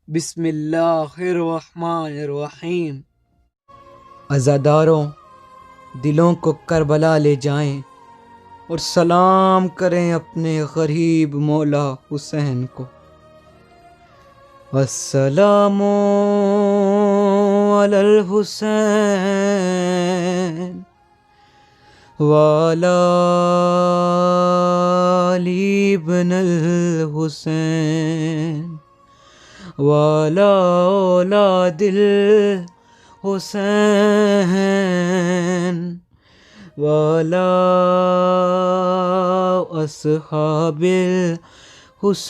بسم اللہ الرحمن الرحیم۔ عزاداروں، دلوں کو کربلا لے جائیں اور سلام کریں اپنے غریب مولا حسین کو۔ السلام علی الحسین وعلی علی ابن الحسین وعلی اولاد الحسین وعلی اصحاب الحسین۔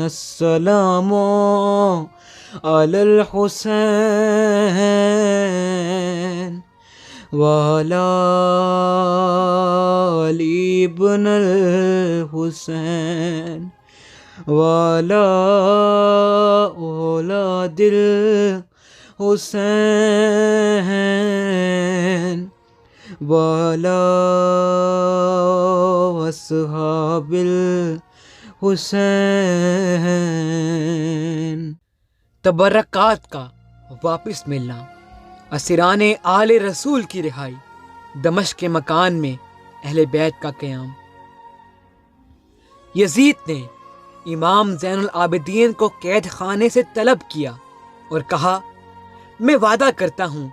السلام علی الحسین وعلی علی ابن الحسین وعلی اولاد الحسین وعلی اصحاب الحسین۔ تبرکات کا واپس ملنا، اسیران آل رسول کی رہائی، دمشق کے مکان میں اہل بیت کا قیام۔ یزید نے امام زین العابدین کو قید خانے سے طلب کیا اور کہا، میں وعدہ کرتا ہوں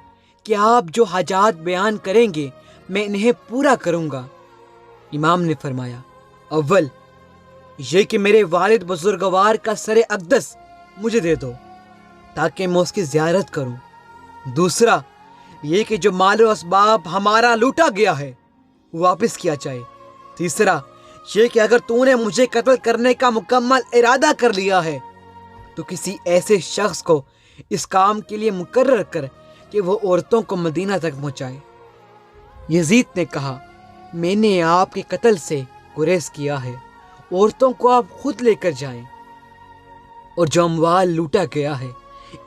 کہ آپ جو حاجات بیان کریں گے میں انہیں پورا کروں گا۔ امام نے فرمایا، اول یہ کہ میرے والد بزرگوار کا سر اقدس مجھے دے دو تاکہ میں اس کی زیارت کروں۔ دوسرا یہ کہ جو مال و اسباب ہمارا لوٹا گیا ہے واپس کیا جائے۔ تیسرا یہ کہ اگر تو نے مجھے قتل کرنے کا مکمل ارادہ کر لیا ہے تو کسی ایسے شخص کو اس کام کے لیے مقرر کر کہ وہ عورتوں کو مدینہ تک پہنچائے۔ یزید نے کہا، میں نے آپ کے قتل سے گریز کیا ہے، عورتوں کو آپ خود لے کر جائیں، اور جو اموال لوٹا گیا ہے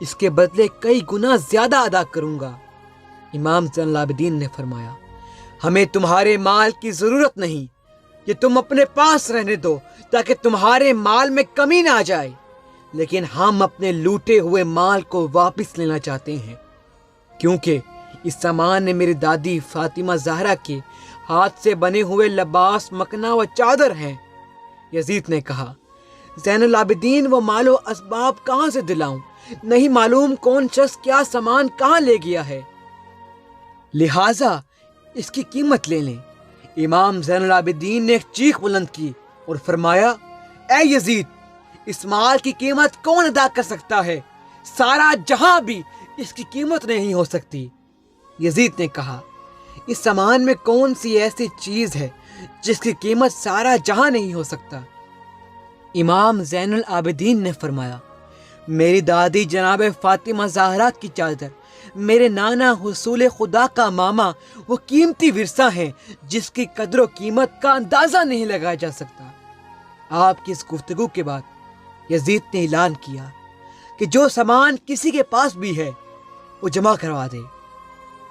اس کے بدلے کئی گنا زیادہ ادا کروں گا۔ امام زین العابدین نے فرمایا، ہمیں تمہارے مال کی ضرورت نہیں، یہ تم اپنے پاس رہنے دو تاکہ تمہارے مال میں کمی نہ آ جائے، لیکن ہم اپنے لوٹے ہوئے مال کو واپس لینا چاہتے ہیں، کیونکہ اس سامان نے میری دادی فاطمہ زہرا کے ہاتھ سے بنے ہوئے لباس، مکنا و چادر ہیں۔ یزید نے کہا، زین العابدین وہ مال و اسباب کہاں سے دلاؤں؟ نہیں معلوم کون شخص کیا سامان کہاں لے گیا ہے، لہٰذا اس کی قیمت لے لیں۔ امام زین العابدین نے ایک چیخ بلند کی اور فرمایا، اے یزید، اس مال کی قیمت کون ادا کر سکتا ہے؟ سارا جہاں بھی اس کی قیمت نہیں ہو سکتی۔ یزید نے کہا، اس سامان میں کون سی ایسی چیز ہے جس کی قیمت سارا جہاں نہیں ہو سکتا؟ امام زین العابدین نے فرمایا، میری دادی جناب فاطمہ زہرا کی چادر، میرے نانا حصول خدا کا ماما، وہ قیمتی ورثہ ہیں جس کی قدر و قیمت کا اندازہ نہیں لگایا جا سکتا۔ آپ کی اس گفتگو کے بعد یزید نے اعلان کیا کہ جو سامان کسی کے پاس بھی ہے وہ جمع کروا دے۔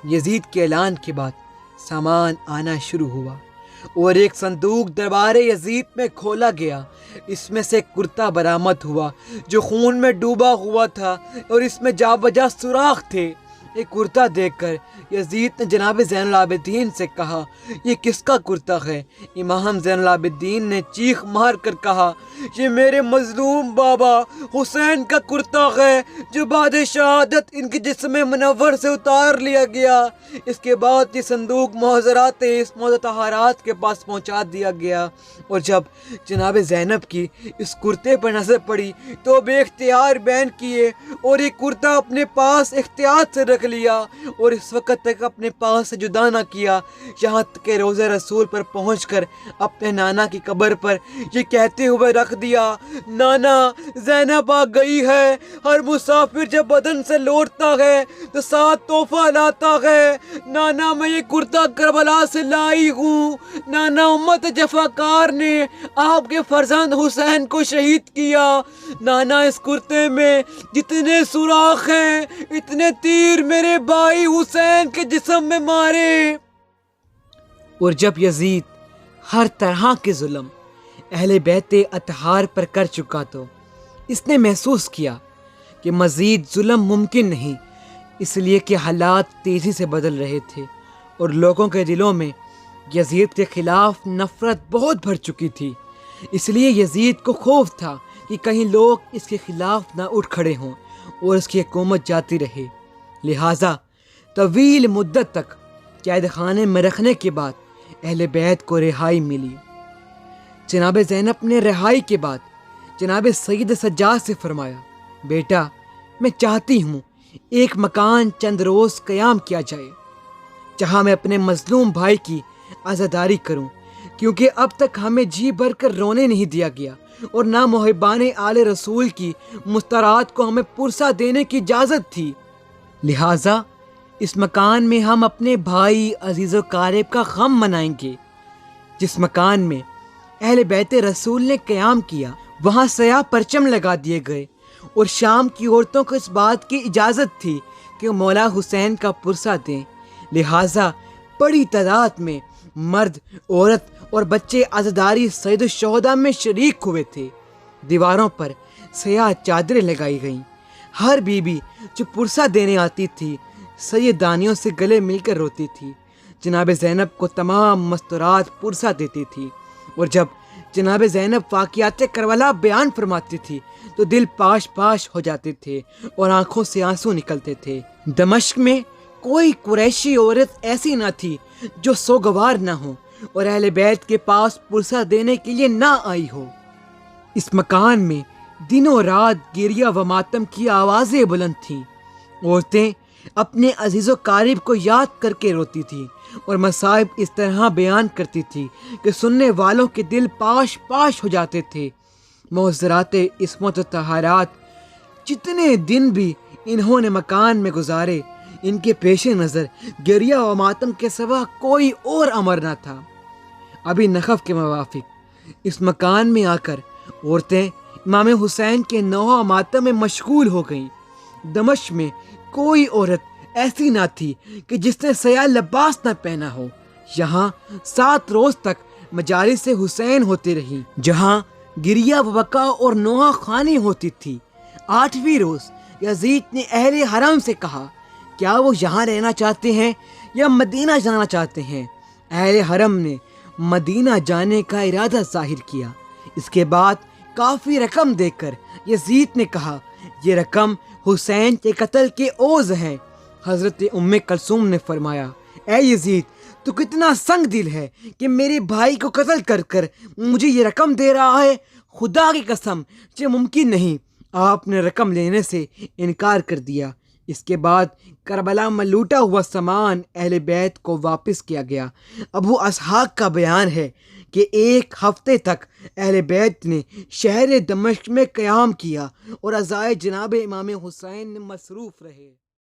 یزید کے اعلان کے بعد سامان آنا شروع ہوا اور ایک صندوق دربار یزید میں کھولا گیا۔ اس میں سے ایک کرتا برآمد ہوا جو خون میں ڈوبا ہوا تھا اور اس میں جا بجا سوراخ تھے۔ ایک کرتا دیکھ کر یزید نے جناب زین العابدین سے کہا، یہ کس کا کرتا ہے؟ امام زین العابدین نے چیخ مار کر کہا، یہ میرے مظلوم بابا حسین کا کرتا ہے جو بعد شہادت ان کے جسم منور سے اتار لیا گیا۔ اس کے بعد یہ صندوق معذرات اسمت طہارات کے پاس پہنچا دیا گیا، اور جب جناب زینب کی اس کرتے پر نظر پڑی تو بے اختیار بین کیے اور یہ کرتا اپنے پاس احتیاط سے رکھ لیا، اور اس وقت تک اپنے پاس سے جدا نہ کیا یہاں تک کہ روضہ رسول پر پہنچ کر اپنے نانا کی قبر پر یہ کہتے ہوئے رکھ دیا، نانا زینب آ گئی ہے۔ ہر مسافر جب بدن سے لوٹتا ہے تو ساتھ تحفہ لاتا ہے۔ نانا میں یہ کرتا کربلا سے لائی ہوں۔ نانا امت جفاکار نے آپ کے فرزند حسین کو شہید کیا۔ نانا اس کرتے میں جتنے سوراخ ہیں اتنے تیر میرے بھائی حسین کے جسم میں مارے۔ اور جب یزید ہر طرح کے ظلم اہل بیت اطہار پر کر چکا تو اس نے محسوس کیا کہ مزید ظلم ممکن نہیں، اس لیے کہ حالات تیزی سے بدل رہے تھے اور لوگوں کے دلوں میں یزید کے خلاف نفرت بہت بڑھ چکی تھی۔ اس لیے یزید کو خوف تھا کہ کہیں لوگ اس کے خلاف نہ اٹھ کھڑے ہوں اور اس کی حکومت جاتی رہے۔ لہٰذا طویل مدت تک قید خانے میں رکھنے کے بعد اہل بیت کو رہائی ملی۔ جناب زینب نے رہائی کے بعد جناب سید سجاد سے فرمایا، بیٹا میں چاہتی ہوں ایک مکان چند روز قیام کیا جائے جہاں میں اپنے مظلوم بھائی کی عزاداری کروں، کیونکہ اب تک ہمیں جی بھر کر رونے نہیں دیا گیا اور نہ محبان آل رسول کی مسترات کو ہمیں پرسہ دینے کی اجازت تھی۔ لہٰذا اس مکان میں ہم اپنے بھائی عزیز و قارب کا غم منائیں گے۔ جس مکان میں اہل بیت رسول نے قیام کیا وہاں سیاہ پرچم لگا دیے گئے اور شام کی عورتوں کو اس بات کی اجازت تھی کہ وہ مولا حسین کا پرسہ دیں۔ لہٰذا بڑی تعداد میں مرد، عورت اور بچے عزاداری سید الشہداء میں شریک ہوئے تھے۔ دیواروں پر سیاہ چادریں لگائی گئیں۔ ہر بیوی جو پرسہ دینے آتی تھی سیدانیوں سے گلے مل کر روتی تھی۔ جناب زینب کو تمام مستورات پرسہ دیتی تھی، اور جب جناب زینب واقعات کربلا بیان فرماتی تھی تو دل پاش پاش ہو جاتے تھے اور آنکھوں سے آنسو نکلتے تھے۔ دمشق میں کوئی قریشی عورت ایسی نہ تھی جو سوگوار نہ ہو اور اہل بیت کے پاس پرسہ دینے کے لیے نہ آئی ہو۔ اس مکان میں دنوں رات گریہ و ماتم کی آوازیں بلند تھیں۔ عورتیں اپنے عزیز و قارب کو یاد کر کے روتی تھیں اور مصائب اس طرح بیان کرتی تھی کہ سننے والوں کے دل پاش پاش ہو جاتے تھے۔ معذرات عصمت و طہارات جتنے دن بھی انہوں نے مکان میں گزارے، ان کے پیش نظر گریہ و ماتم کے سوا کوئی اور امر نہ تھا۔ ابھی نخف کے موافق اس مکان میں آ کر عورتیں امام حسین کے نوحہ ماتم میں مشغول ہو گئیں۔ دمشق میں کوئی عورت ایسی نہ تھی کہ جس نے سیاہ لباس نہ پہنا ہو۔ یہاں 7 روز تک مجالس حسین ہوتی رہی جہاں گریہ و بکا اور نوحہ خوانی ہوتی تھی۔ 8ویں روز یزید نے اہل حرم سے کہا کیا وہ یہاں رہنا چاہتے ہیں یا مدینہ جانا چاہتے ہیں؟ اہل حرم نے مدینہ جانے کا ارادہ ظاہر کیا۔ اس کے بعد کافی رقم دے کر یزید نے کہا یہ رقم حسین کے قتل کے عوض ہے۔ حضرت ام کلثوم نے فرمایا اے یزید تو کتنا سنگ دل ہے کہ میرے بھائی کو قتل کر کر مجھے یہ رقم دے رہا ہے، خدا کی قسم یہ ممکن نہیں۔ آپ نے رقم لینے سے انکار کر دیا۔ اس کے بعد کربلا میں لوٹا ہوا سامان اہل بیت کو واپس کیا گیا۔ ابو اسحاق کا بیان ہے کہ 1 ہفتے تک اہل بیت نے شہر دمشق میں قیام کیا اور عزائے جناب امام حسین میں مصروف رہے۔